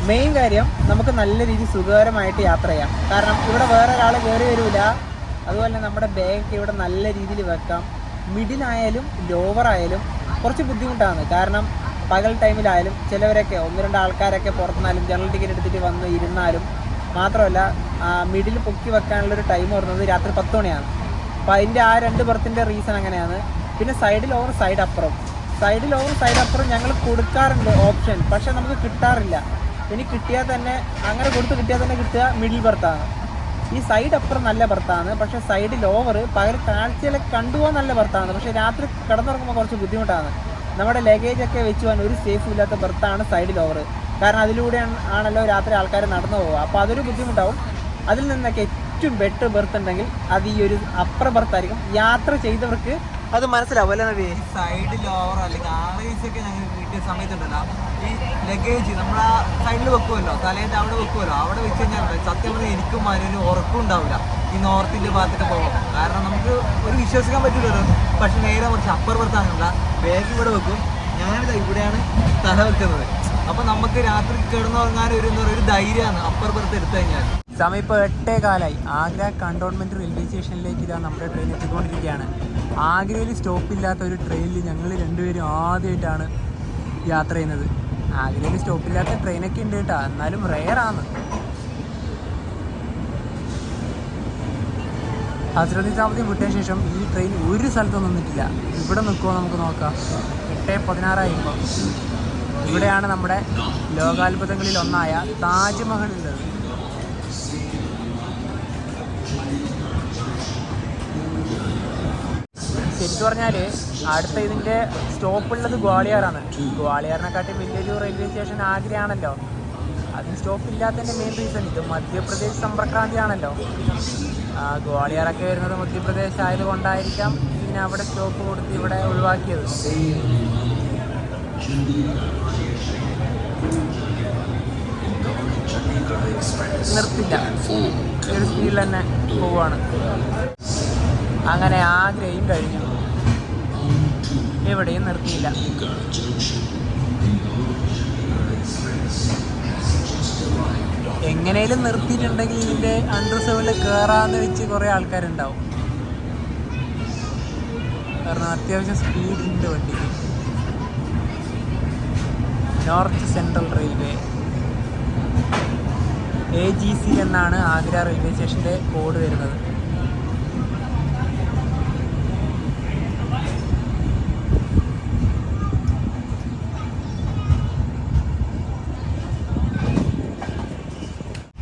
മെയിൻ കാര്യം, നമുക്ക് നല്ല രീതിയിൽ സുഖകരമായിട്ട് യാത്ര ചെയ്യാം. കാരണം ഇവിടെ വേറെ ഒരാൾ കയറി വരില്ല. അതുപോലെ നമ്മുടെ ബാഗ് ഇവിടെ നല്ല രീതിയിൽ വെക്കാം. മിഡിലായാലും ലോവറായാലും കുറച്ച് ബുദ്ധിമുട്ടാണ്. കാരണം പകൽ ടൈമിലായാലും ചിലവരൊക്കെ 1-2 ആൾക്കാരൊക്കെ പുറത്തുനിന്നാലും ജനറൽ ടിക്കറ്റ് എടുത്തിട്ട് വന്ന് ഇരുന്നാലും, മാത്രമല്ല മിഡിൽ പൊക്കി വെക്കാനുള്ളൊരു ടൈം വരുന്നത് രാത്രി 10 മണിയാണ്. അപ്പോൾ അതിൻ്റെ ആ 2 ബർത്തിൻ്റെ റീസൺ അങ്ങനെയാണ്. പിന്നെ സൈഡിൽ ഓവർ സൈഡ് അപ്പുറം ഞങ്ങൾ കൊടുക്കാറുണ്ട് ഓപ്ഷൻ, പക്ഷേ നമുക്ക് കിട്ടാറില്ല. ഇനി കിട്ടിയാൽ തന്നെ അങ്ങനെ കിട്ടിയാൽ തന്നെ കിട്ടുക മിഡിൽ ബർത്താണ്. ഈ സൈഡ് അപ്പുറം നല്ല ബർത്താണ്, പക്ഷേ സൈഡ് ലോവർ പകൽ കാഴ്ചയിലൊക്കെ കണ്ടുപോകാൻ നല്ല ബർത്താണ്. പക്ഷേ രാത്രി കിടന്നുറങ്ങുമ്പോൾ കുറച്ച് ബുദ്ധിമുട്ടാണ്. നമ്മുടെ ലഗേജൊക്കെ വെച്ച് പോകാൻ ഒരു സേഫും ഇല്ലാത്ത ബർത്താണ് സൈഡ് ലോവർ. കാരണം അതിലൂടെ ആണല്ലോ രാത്രി ആൾക്കാർ നടന്നു പോവുക. അപ്പോൾ അതൊരു ബുദ്ധിമുട്ടാവും. അതിൽ നിന്നൊക്കെ ഏറ്റവും ബെറ്റർ ബർത്ത് ഉണ്ടെങ്കിൽ അത് ഈ ഒരു അപ്പർ ബർത്തായിരിക്കും. യാത്ര ചെയ്തവർക്ക് അത് മനസ്സിലാവും അല്ലേ നബി? സൈഡ് ലോവർ അല്ലെങ്കിൽ RAC ഒക്കെ ഞങ്ങൾ കിട്ടിയ സമയത്തുണ്ടല്ലോ, ഈ ലഗേജ് നമ്മൾ ആ സൈഡിൽ വെക്കുമല്ലോ, തലേൻ്റെ അവിടെ വെക്കുമല്ലോ. അവിടെ വെച്ച് കഴിഞ്ഞാൽ സത്യം പറഞ്ഞാൽ എനിക്കും അതിന് ഉറക്കം ഉണ്ടാവില്ല ഈ നോർത്തിൻ്റെ ഭാഗത്തൊക്കെ പോകും. കാരണം നമുക്ക് ഒരു വിശ്വസിക്കാൻ പറ്റില്ലല്ലോ. പക്ഷെ നേരെ കുറച്ച് അപ്പർ ബർത്താണല്ല, ബാഗ് ഇവിടെ വെക്കും. ഞാനിതാ ഇവിടെയാണ് തല വെക്കുന്നത്. അപ്പോൾ നമുക്ക് രാത്രി കിടന്നുറങ്ങാൻ ഒരു ധൈര്യമാണ് അപ്പർ ബർത്ത് എടുത്തു കഴിഞ്ഞാൽ.
സമയം ഇപ്പോൾ 8:15. ആഗ്ര കണ്ടോൺമെൻറ്റ് റെയിൽവേ സ്റ്റേഷനിലേക്ക് ഇതാ നമ്മുടെ ട്രെയിൻ എത്തിക്കൊണ്ടിരിക്കുകയാണ്. ആഗ്രയിൽ സ്റ്റോപ്പില്ലാത്ത ഒരു ട്രെയിനിൽ ഞങ്ങൾ രണ്ടുപേരും ആദ്യമായിട്ടാണ് യാത്ര ചെയ്യുന്നത്. ആഗ്രയിൽ സ്റ്റോപ്പില്ലാത്ത ട്രെയിനൊക്കെ ഉണ്ട് കേട്ടോ, എന്നാലും റെയറാണ്. ഹസ്രത്ത് നിസാമുദ്ദീൻ വിട്ടതിന് ശേഷം ഈ ട്രെയിൻ ഒരു സ്ഥലത്തും നിന്നിട്ടില്ല. ഇവിടെ നിൽക്കുമോ നമുക്ക് നോക്കാം. 8:16 ഇവിടെയാണ് നമ്മുടെ ലോകാത്ഭുതങ്ങളിൽ ഒന്നായ താജ്മഹൽ ഉള്ളത്. ശരിക്കും പറഞ്ഞാൽ അടുത്ത ഇതിൻ്റെ സ്റ്റോപ്പുള്ളത് ഗ്വാളിയറാണ്. ഗ്വാളിയറിനെക്കാട്ടി വലിയൊരു റെയിൽവേ സ്റ്റേഷൻ ആഗ്രയാണല്ലോ. അതിന് സ്റ്റോപ്പില്ലാത്തതിൻ്റെ മെയിൻ റീസൺ ഇത് മധ്യപ്രദേശ് സമ്പർക്രാന്തിയാണല്ലോ. ഗ്വാളിയറൊക്കെ വരുന്നത് മധ്യപ്രദേശ് ആയതുകൊണ്ടായിരിക്കാം പിന്നെ അവിടെ സ്റ്റോപ്പ് കൊടുത്ത് ഇവിടെ ഒഴിവാക്കിയത്. നിർത്തില്ല, ഒരു സ്പീഡിൽ തന്നെ പോവുകയാണ്. അങ്ങനെ ആഗ്രയും കഴിഞ്ഞു, എവിടെയും നിർത്തിയില്ല. എങ്ങനെയും നിർത്തിയിട്ടുണ്ടെങ്കിൽ ഇതിൻ്റെ അണ്ടർസേവിൽ കയറാന്ന് വെച്ച് കുറേ ആൾക്കാരുണ്ടാവും. കാരണം അത്യാവശ്യം സ്പീഡുണ്ട് വണ്ടിക്ക്. നോർത്ത് സെൻട്രൽ റെയിൽവേ, AGC എന്നാണ് ആഗ്ര റെയിൽവേ സ്റ്റേഷൻ്റെ കോഡ് വരുന്നത്.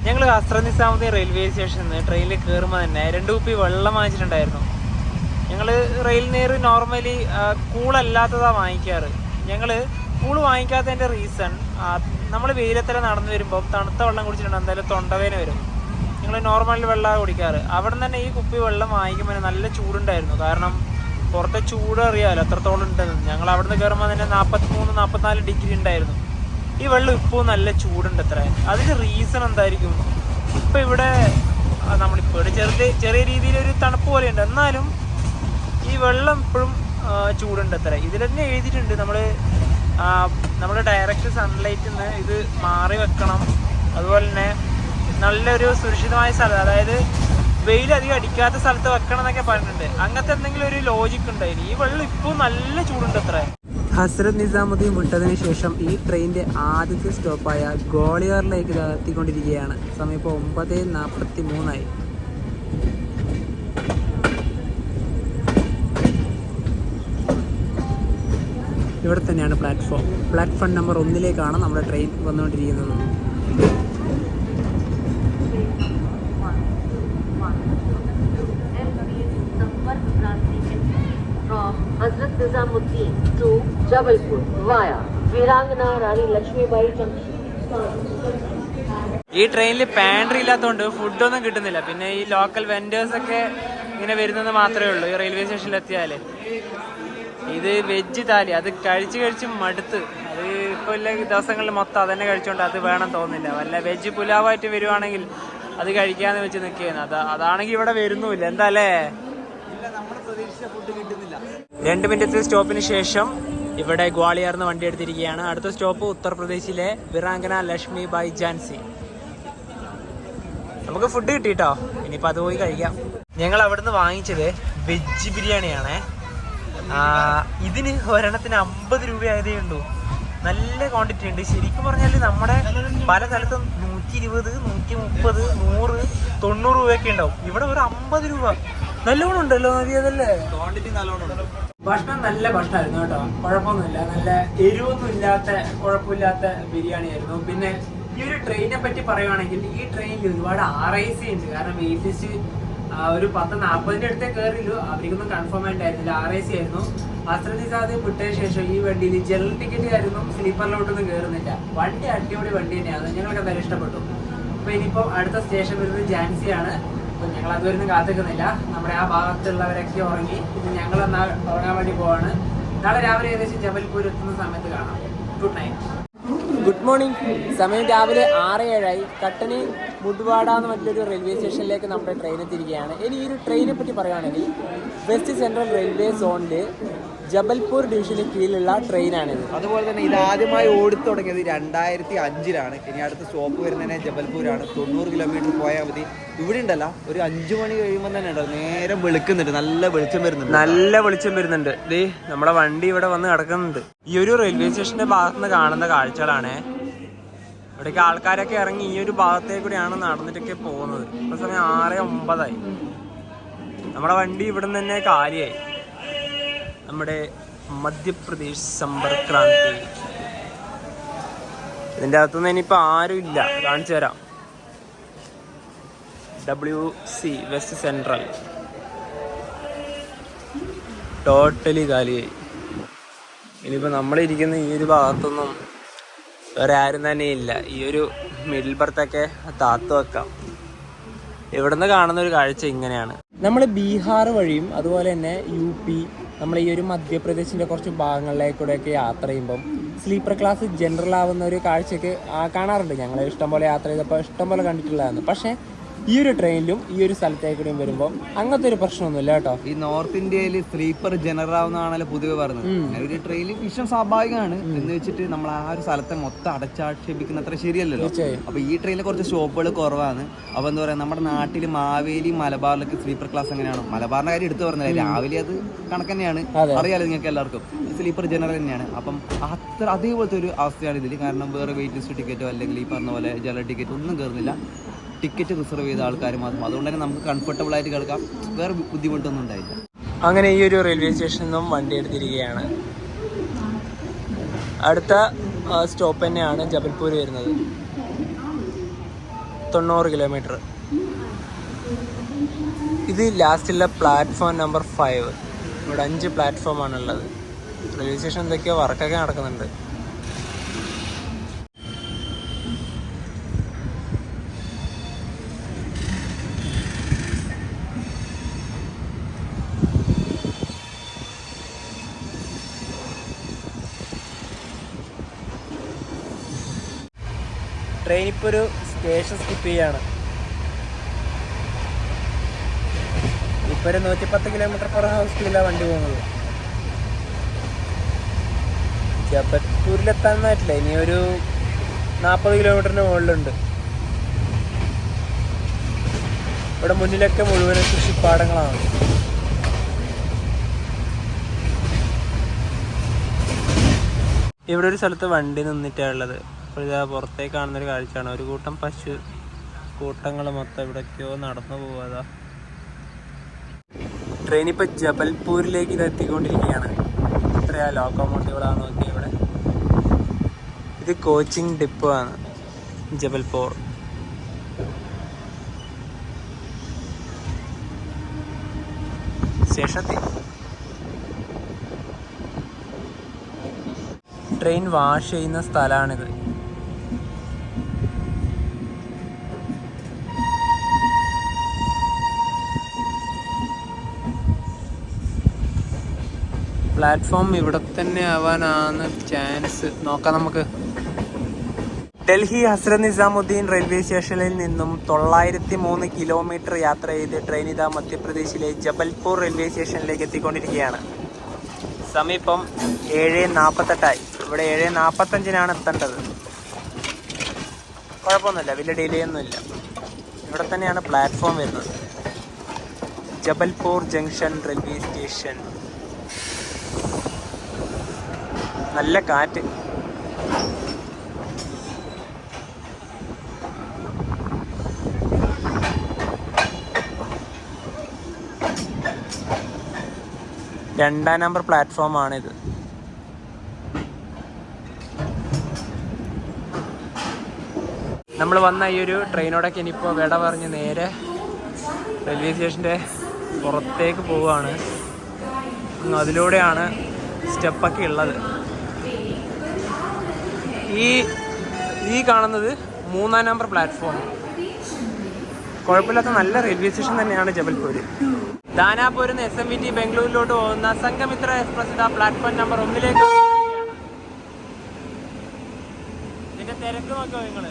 ഞങ്ങൾ ഹസ്രത്ത് നിസാമുദ്ദീൻ റെയിൽവേ സ്റ്റേഷനിൽ നിന്ന് ട്രെയിനിൽ കയറുമ്പോൾ തന്നെ 2 കുപ്പി വെള്ളം വാങ്ങിച്ചിട്ടുണ്ടായിരുന്നു. ഞങ്ങൾ റെയിൽ നെയർ നോർമലി കൂളല്ലാത്തതാണ് വാങ്ങിക്കാറ്. ഞങ്ങൾ കൂള് വാങ്ങിക്കാത്തതിൻ്റെ റീസൺ, നമ്മൾ വെയിലത്തെല്ലാം നടന്നു വരുമ്പോൾ തണുത്ത വെള്ളം കുടിച്ചിട്ടുണ്ട് എന്തായാലും തൊണ്ടവേന വരും. ഞങ്ങൾ നോർമൽ വെള്ളമാണ് കുടിക്കാറ്. അവിടെ നിന്ന് തന്നെ ഈ കുപ്പി വെള്ളം വാങ്ങിക്കുമ്പോൾ നല്ല ചൂടുണ്ടായിരുന്നു. കാരണം പുറത്തെ ചൂട് അറിയാമല്ലോ എത്രത്തോളം ഉണ്ടെന്ന്. ഞങ്ങൾ അവിടെ നിന്ന് കയറുമ്പോൾ തന്നെ 43-44 ഡിഗ്രി ഉണ്ടായിരുന്നു. ഈ വെള്ളം ഇപ്പോൾ നല്ല ചൂടുണ്ട് അത്ര. അതിൻ്റെ റീസൺ എന്തായിരിക്കും? ഇപ്പം ഇവിടെ നമ്മളിപ്പോൾ ചെറിയ രീതിയിലൊരു തണുപ്പ് പോലെയുണ്ട്, എന്നാലും ഈ വെള്ളം ഇപ്പോഴും ചൂടുണ്ട് അത്ര. ഇതിൽ തന്നെ എഴുതിയിട്ടുണ്ട് നമ്മൾ ഡയറക്റ്റ് സൺലൈറ്റിൽ നിന്ന് ഇത് മാറി വെക്കണം. അതുപോലെ തന്നെ നല്ലൊരു സുരക്ഷിതമായ സ്ഥലം, അതായത് വെയിലധികം അടിക്കാത്ത സ്ഥലത്ത് വെക്കണം എന്നൊക്കെ പറഞ്ഞിട്ടുണ്ട്. അങ്ങനത്തെ എന്തെങ്കിലും ഒരു ലോജിക്ക് ഉണ്ടായിരുന്നു. ഈ വെള്ളം ഇപ്പോൾ നല്ല ചൂടുണ്ട് അത്ര. ഹസ്രത്ത് നിസാമുദ്ദീൻ വിട്ടതിന് ശേഷം ഈ ട്രെയിനിൻ്റെ ആദ്യത്തെ സ്റ്റോപ്പായ ഗ്വാളിയറിലേക്ക് എത്തിക്കൊണ്ടിരിക്കുകയാണ്. സമയം ഇപ്പോൾ 9:43 ഇവിടെ തന്നെയാണ് പ്ലാറ്റ്ഫോം നമ്പർ 1 നമ്മുടെ ട്രെയിൻ വന്നുകൊണ്ടിരിക്കുന്നത്.
Hazrat Nizamuddin to Jabalpur via Virangana Rani Lakshmibai Junction.
ഈ ട്രെയിനിൽ പാൻട്രി ഇല്ലാത്തതുകൊണ്ട് ഫുഡൊന്നും കിട്ടുന്നില്ല. പിന്നെ ഈ ലോക്കൽ വെൻഡേഴ്സൊക്കെ ഇങ്ങനെ വരുന്നത് മാത്രമേ ഉള്ളൂ. ഈ റെയിൽവേ സ്റ്റേഷനിൽ എത്തിയാൽ ഇത് വെജ് താലി, അത് കഴിച്ച് മടുത്ത്. അത് ഇപ്പോൾ ഇല്ല ദിവസങ്ങളിൽ മൊത്തം അതന്നെ കഴിച്ചുകൊണ്ട് അത് വേണം തോന്നില്ല. വല്ല വെജ് പുലാവായിട്ട് വരുവാണെങ്കിൽ അത് കഴിക്കാന്ന് വെച്ച് നിൽക്കുകയാണ്. അതാണെങ്കിൽ ഇവിടെ വരുന്നുമില്ല. എന്താ അല്ലേ, 2 മിനിറ്റത്തെ സ്റ്റോപ്പിന് ശേഷം ഇവിടെ ഗ്വാളിയറിന്ന് വണ്ടി എടുത്തിരിക്കുകയാണ്. അടുത്ത സ്റ്റോപ്പ് ഉത്തർപ്രദേശിലെ വിറാങ്കന ലക്ഷ്മിബായി ഝാൻസി. നമുക്ക് ഫുഡ് കിട്ടിട്ടോ, ഇനിയിപ്പോൾ അത് പോയി കഴിക്കാം. ഞങ്ങൾ അവിടുന്ന് വാങ്ങിച്ചത് വെജ് ബിരിയാണിയാണേ. ഇതിന് ഒരെണ്ണത്തിന് 50 രൂപയായതേ ഉള്ളൂ. നല്ല ക്വാണ്ടിറ്റി ഉണ്ട്. ശരിക്കും പറഞ്ഞാൽ നമ്മുടെ പല സ്ഥലത്തും 120, 130, 100, 90 രൂപയൊക്കെ ഉണ്ടാവും. ഇവിടെ ഒരു 50 രൂപ. നല്ലോണം ഉണ്ടല്ലോ നദിയതല്ലേ,
ക്വാണ്ടിറ്റി നല്ലോണം ഉണ്ട്.
ഭക്ഷണം നല്ല ഭക്ഷണമായിരുന്നു കേട്ടോ, കുഴപ്പമൊന്നുമില്ല. നല്ല എരിവൊന്നും ഇല്ലാത്ത കുഴപ്പമില്ലാത്ത ബിരിയാണി ആയിരുന്നു. പിന്നെ ഈ ഒരു ട്രെയിനിനെ പറ്റി പറയുവാണെങ്കിൽ ഈ ട്രെയിനിൽ ഒരുപാട് RIC ഉണ്ട്. കാരണം വെയിറ്റ് ലിസ്റ്റ് ഒരു 10-40 അടുത്തേ കയറില്ലോ, അവർക്കൊന്നും കൺഫേം ആയിട്ടായിരുന്നില്ല. RIC ആയിരുന്നു. ഹസ്രത്ത് നിസാമുദ്ദീൻ വിട്ടതിന് ശേഷം ഈ വണ്ടിയിൽ ജനറൽ ടിക്കറ്റ് ആയിരുന്നു, സ്ലീപ്പറിലോട്ടൊന്നും കയറുന്നില്ല. വണ്ടി അടിപൊളി വണ്ടി തന്നെയാണ്, ഞങ്ങൾക്ക് എന്തായാലും ഇഷ്ടപ്പെട്ടു. അപ്പോൾ ഇനിയിപ്പോൾ അടുത്ത സ്റ്റേഷൻ വരുന്നത് ഝാൻസിയാണ്. അപ്പോൾ ഞങ്ങൾ അതുവരെ കാത്തിക്കുന്നില്ല. നമ്മുടെ ആ ഭാഗത്തുള്ളവരൊക്കെ ഉറങ്ങി. ഇത് ഞങ്ങൾ എന്നാൽ ഉറങ്ങാൻ വേണ്ടി പോവാണ്. നാളെ രാവിലെ ഏകദേശം ജബൽപൂർ എത്തുന്ന സമയത്ത് കാണാം. Good night. Good morning. സമയം രാവിലെ 6:07. കട്ടനി മുഡ്വാഡ എന്ന് മറ്റൊരു റെയിൽവേ സ്റ്റേഷനിലേക്ക് നമ്മുടെ ട്രെയിൻ എത്തിയിരിക്കുകയാണ്. ഇനി ഈ ഒരു ട്രെയിനെ പറ്റി പറയുകയാണെങ്കിൽ വെസ്റ്റ് സെൻട്രൽ റെയിൽവേ സോണിൽ ജബൽപൂർ ഡിവിഷന് കീഴിലുള്ള ട്രെയിനാണിത്.
അതുപോലെ തന്നെ ഇത് ആദ്യമായി ഓടിത്തുടങ്ങിയത് 2005-ലാണ്. ഇനി അടുത്ത സ്റ്റോപ്പ് വരുന്നതിനെ ജബൽപൂരാണ്. 90 കിലോമീറ്റർ പോയാൽ മതി. ഇവിടെ ഉണ്ടല്ലോ ഒരു 5 മണി കഴിയുമ്പോൾ തന്നെ ഉണ്ടോ നേരം വെളുക്കുന്നുണ്ട്, നല്ല വെളിച്ചം വരുന്നുണ്ട്.
ദേ നമ്മുടെ വണ്ടി ഇവിടെ വന്ന് കിടക്കുന്നുണ്ട്. ഈ ഒരു റെയിൽവേ സ്റ്റേഷന്റെ ഭാഗത്തുനിന്ന് കാണുന്ന കാഴ്ചകളാണ്. ഇവിടേക്ക് ആൾക്കാരൊക്കെ ഇറങ്ങി ഈ ഒരു ഭാഗത്തേക്ക് കൂടിയാണ് നടന്നിട്ടൊക്കെ പോകുന്നത്. ഇപ്പൊ സമയം 6:09. നമ്മുടെ വണ്ടി ഇവിടെ നിന്ന് തന്നെ കാലിയായി. നമ്മുടെ മധ്യപ്രദേശ് സമ്പർക്ക് ക്രാന്തി. ഇതിൻ്റെ അകത്തുനിന്ന് ഇനിയിപ്പോൾ ആരും ഇല്ല, കാണിച്ചു തരാം. WC വെസ്റ്റ് സെൻട്രൽ ടോട്ടലി കാലിയായി. ഇനിയിപ്പോൾ നമ്മളിരിക്കുന്ന ഈ ഒരു ഭാഗത്തൊന്നും വേറെ ആരും തന്നെ ഇല്ല. ഈ ഒരു മിഡിൽ ബർത്തൊക്കെ താത്തു വെക്കാം. ഇവിടുന്ന് കാണുന്ന ഒരു കാഴ്ച ഇങ്ങനെയാണ്. നമ്മൾ ബീഹാർ വഴിയും അതുപോലെ തന്നെ UP, നമ്മൾ ഈ ഒരു മധ്യപ്രദേശിൻ്റെ കുറച്ച് ഭാഗങ്ങളിലേക്കൂടെയൊക്കെ യാത്ര ചെയ്യുമ്പം സ്ലീപ്പർ ക്ലാസ് ജനറൽ ആവുന്ന ഒരു കാഴ്ചയൊക്കെ കാണാറുണ്ട്. ഞങ്ങൾ ഇഷ്ടംപോലെ യാത്ര ചെയ്തപ്പോൾ ഇഷ്ടംപോലെ കണ്ടിട്ടുള്ളതാണ്. പക്ഷേ ഈ ഒരു ട്രെയിനിലും ഈ ഒരു സ്ഥലത്തേക്കൂടെയും വരുമ്പോൾ അങ്ങനത്തെ ഒരു പ്രശ്നമൊന്നുമില്ല കേട്ടോ.
ഈ നോർത്ത് ഇന്ത്യയിൽ സ്ലീപ്പർ ജനറൽ ആവുന്നതാണല്ലോ പൊതുവെ പറഞ്ഞത്. അങ്ങനെ ഒരു ട്രെയിനിൽ വിഷയം സ്വാഭാവികമാണ് എന്ന് വെച്ചിട്ട് നമ്മൾ ആ ഒരു സ്ഥലത്തെ മൊത്തം അടച്ചാക്ഷേപിക്കുന്ന അത്ര ശരിയല്ലല്ലോ. അപ്പൊ ഈ ട്രെയിനിൽ കുറച്ച് സ്റ്റോപ്പുകൾ കുറവാണ്. അപ്പൊ എന്താ പറയാ, നമ്മുടെ നാട്ടിൽ മാവേലി മലബാറിലൊക്കെ സ്ലീപ്പർ ക്ലാസ് എങ്ങനെയാണ്, മലബാറിന്റെ കാര്യം എടുത്തു പറഞ്ഞത് രാവിലെ അത് കണക്ക് തന്നെയാണ്, അറിയാലോ നിങ്ങൾക്ക് എല്ലാവർക്കും. സ്ലീപ്പർ ജനറൽ തന്നെയാണ്. അപ്പം അത്ര അതേപോലത്തെ ഒരു അവസ്ഥയാണ് ഇതിൽ. കാരണം വേറെ വെയിറ്റ് ലിസ്റ്റ് ടിക്കറ്റോ അല്ലെങ്കിൽ ഈ പറഞ്ഞ പോലെ ജനറൽ ടിക്കറ്റ് ഒന്നും കയറുന്നില്ല. ടിക്കറ്റ് റിസർവ് ചെയ്ത ആൾക്കാർ മാത്രം. അതുകൊണ്ട് തന്നെ നമുക്ക് കംഫർട്ടബിൾ ആയിട്ട് കിടക്കാം, വേറെ ബുദ്ധിമുട്ടൊന്നും ഉണ്ടായില്ല.
അങ്ങനെ ഈ ഒരു റെയിൽവേ സ്റ്റേഷനിൽ നിന്നും വണ്ടി എടുത്തിരിക്കുകയാണ്. അടുത്ത സ്റ്റോപ്പ് തന്നെയാണ് ജബൽപൂർ വരുന്നത്, 90 കിലോമീറ്റർ. ഇത് ലാസ്റ്റുള്ള പ്ലാറ്റ്ഫോം നമ്പർ 5. ഇവിടെ 5 പ്ലാറ്റ്ഫോമാണുള്ളത്. റെയിൽവേ സ്റ്റേഷൻ എന്തൊക്കെയോ വർക്കൊക്കെ നടക്കുന്നുണ്ട്. ട്രെയിൻ ഇപ്പോൾ ഒരു സ്റ്റേഷൻ സ്കിപ്പ് ചെയ്യാണ്. ഇപ്പോൾ ഒരു 110 km/h സ്പീഡിലാണ് വണ്ടി പോകുന്നത്. ജബൽപൂരിലെത്താനായിട്ടില്ല, ഇനി ഒരു 40 കിലോമീറ്ററിന് മുകളിലുണ്ട്. ഇവിടെ മുന്നിലൊക്കെ മുഴുവനും കൃഷിപ്പാടങ്ങളാണ്. ഇവിടെ ഒരു സ്ഥലത്ത് വണ്ടി നിന്നിട്ടാണുള്ളത്. അപ്പോൾ ഇതാ പുറത്തേക്ക് കാണുന്നൊരു കാഴ്ചയാണ്. ഒരു കൂട്ടം പശു കൂട്ടങ്ങൾ മൊത്തം ഇവിടേക്കോ നടന്നു പോവാതാ. ട്രെയിൻ ഇപ്പോൾ ജബൽപൂരിലേക്ക് ഇത് എത്തിക്കൊണ്ടിരിക്കുകയാണ്. എത്രയാ ലോക്കോമോട്ടീവുകളാണ് നോക്കിയാൽ ഇവിടെ. ഇത് കോച്ചിങ് ഡിപ്പോ ആണ്, ജബൽപൂർ. സ്റ്റേഷനെത്തി. ട്രെയിൻ വാഷ് ചെയ്യുന്ന സ്ഥലമാണിത്. പ്ലാറ്റ്ഫോം ഇവിടെ തന്നെ ആവാനാണ് ചാൻസ്. നോക്കാം നമുക്ക്. ഡൽഹി ഹസ്രത്ത് നിസാമുദ്ദീൻ റെയിൽവേ സ്റ്റേഷനിൽ നിന്നും 903 കിലോമീറ്റർ യാത്ര ചെയ്ത് ട്രെയിൻ ഇതാ മധ്യപ്രദേശിലെ ജബൽപൂർ റെയിൽവേ സ്റ്റേഷനിലേക്ക് എത്തിക്കൊണ്ടിരിക്കുകയാണ്. സമീപം 7:48 ഇവിടെ 7:45 എത്തേണ്ടത്. കുഴപ്പമൊന്നുമില്ല, വലിയ ഡിലേ ഒന്നുമില്ല. ഇവിടെ തന്നെയാണ് പ്ലാറ്റ്ഫോം വരുന്നത്. Jabalpur junction railway station. നല്ല കാറ്റ്. രണ്ടാം നമ്പർ പ്ലാറ്റ്ഫോമാണിത്. നമ്മൾ വന്ന ഈ ഒരു ട്രെയിനോടൊക്കെ ഇനിയിപ്പോൾ വിട പറഞ്ഞ് നേരെ റെയിൽവേ സ്റ്റേഷൻ്റെ പുറത്തേക്ക് പോവുകയാണ്. അതിലൂടെയാണ് സ്റ്റെപ്പൊക്കെ ഉള്ളത്. ഈ കാണുന്നത് 3-ാം നമ്പർ പ്ലാറ്റ്ഫോം. കുഴപ്പമില്ലാത്ത നല്ല റെയിൽവേ സ്റ്റേഷൻ തന്നെയാണ് ജബൽപൂർ. ദാനാപൂരിൽ നിന്ന് SMVT ബംഗളൂരിലോട്ട് പോകുന്ന സംഘമിത്ര എക്സ്പ്രസ് ഇതാ പ്ലാറ്റ്ഫോം നമ്പർ 1 ഇതിന്റെ തിരക്ക് നോക്കോ നിങ്ങള്.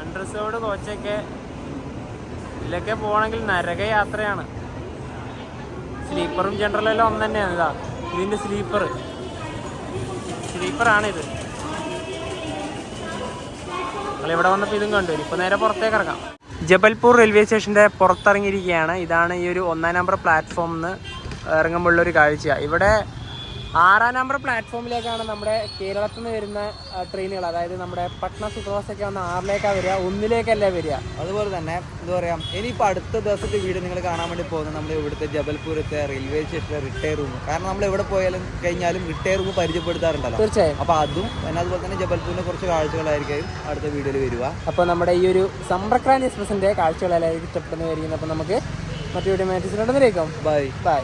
അൺറിസർവ്ഡ് കോച്ചൊക്കെ ഇതിലൊക്കെ പോകണമെങ്കിൽ നരക യാത്രയാണ്. സ്ലീപ്പറും ജനറലും എല്ലാം ഒന്ന് തന്നെയാണ്. ഇതാ ഇതിൻ്റെ സ്ലീപ്പറാണിത്. ഇവിടെ വന്നപ്പോൾ ഇതും കണ്ടു. ഇപ്പോൾ നേരെ പുറത്തേക്ക് ഇറങ്ങാം. ജബൽപൂർ റെയിൽവേ സ്റ്റേഷൻ്റെ പുറത്തിറങ്ങിയിരിക്കുകയാണ്. ഇതാണ് ഈ ഒരു 1-ാം നമ്പർ പ്ലാറ്റ്ഫോമിൽ നിന്ന് ഇറങ്ങുമ്പോഴുള്ളൊരു കാഴ്ച. ഇവിടെ 6-ാം നമ്പർ പ്ലാറ്റ്ഫോമിലേക്കാണ് നമ്മുടെ കേരളത്തിൽ നിന്ന് വരുന്ന ട്രെയിനുകൾ. അതായത് നമ്മുടെ പട്ന സൂപ്പർഫാസ്റ്റ് ഒക്കെ വന്ന് 6ലേക്കാണ് വരിക, 1ലേക്കല്ല വരിക.
അതുപോലെ തന്നെ എന്താ പറയുക, ഇനിയിപ്പോൾ അടുത്ത ദിവസത്തെ വീഡിയോ നിങ്ങൾ കാണാൻ വേണ്ടി പോകുന്നത് നമ്മുടെ ഇവിടുത്തെ ജബൽപൂരത്തെ റെയിൽവേ സ്റ്റേഷനിലെ റിട്ടയർ റൂം. കാരണം നമ്മൾ എവിടെ പോയാലും കഴിഞ്ഞാലും റിട്ടയർ റൂം പരിചയപ്പെടുത്താറുണ്ടല്ലോ.
തീർച്ചയായും.
അപ്പോൾ അതും പിന്നെ അതുപോലെ തന്നെ ജബൽപൂരിനെ കുറച്ച് കാഴ്ചകളായിരിക്കും അടുത്ത വീഡിയോയിൽ വരിക.
അപ്പോൾ നമ്മുടെ ഈ ഒരു സമ്പർക്രാന്തി എക്സ്പ്രസിൻ്റെ കാഴ്ചകളെല്ലാവർക്കും ഇഷ്ടപ്പെടുന്നതായിരിക്കും. അപ്പോൾ നമുക്ക് മറ്റു വീഡിയോ മാറ്റേഴ്സിലുണ്ടെന്നേക്കും.
ബൈ.